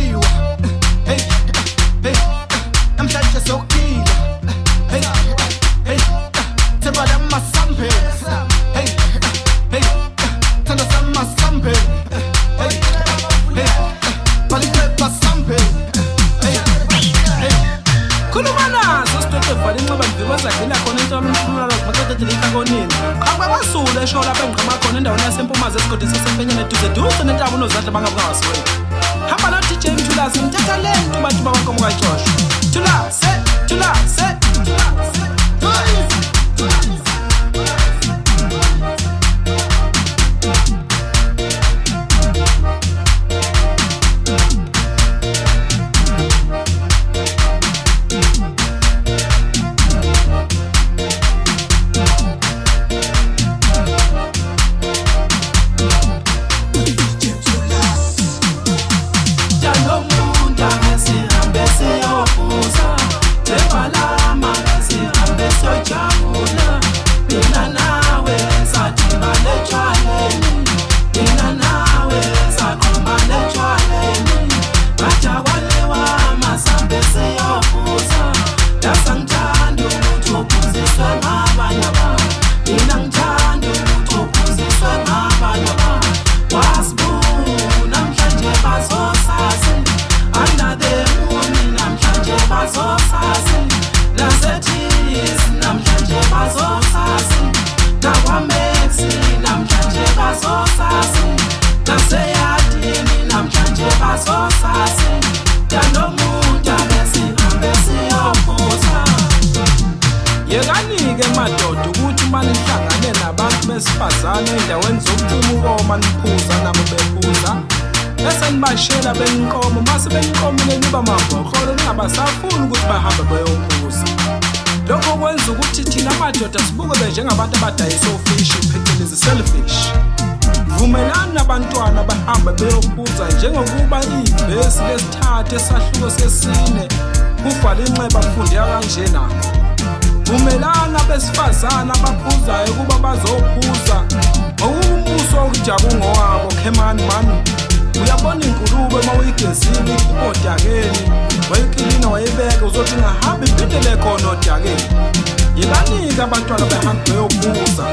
kudliwa. Hey, hey, namhlanje sokila. Hey, hey, themba lamasambe. Hey, hey, thanda samasambe. Hey, hey, baliphepa sambe. Hey, hey, khuluma nazo sitothe vala inxeba ndiviko zadlela khona intwana umhlulalo baxoxethele inhlakonini. Abasule esho lapha engqama khona endaweni yasempumazi esigodini sasefenyana eduze nentaba unozadla bangabe kangasiwela. Hamba no DJ Mthulase ngithatha le nto bantu bawankomo kaJoshua. Thulase, Thulase, Thulase. Yekanike madoda ukuthi manje nihlangane nabantu besifazane endaweni zokucima ukoma niphuza nabo bephuza bese nibashela benqomo mase benqomile niba mabhokholo ningabasafuni ukuthi bahambe bayophuza. Lokho kwenza ukuthi thina madoda sibuke njengabantu abadayisa ofishi phecelezi selfish. Vumelani nabantwana bahambe beyophuza njengokuba ibhesi lesithathu esahluko sesine kuvala inxeba mfundi yakanje na. Vumelana besifazana abaphuzayo kuba bazophuza ngokumbuso okujabungo wabo khemani mani. Uyabona inkulumo mawuyigezile odakeni wayikilina wayibeka uzothi ngahambe iphindele khona odakeni. Yekanika abantwana behambe beyophuza.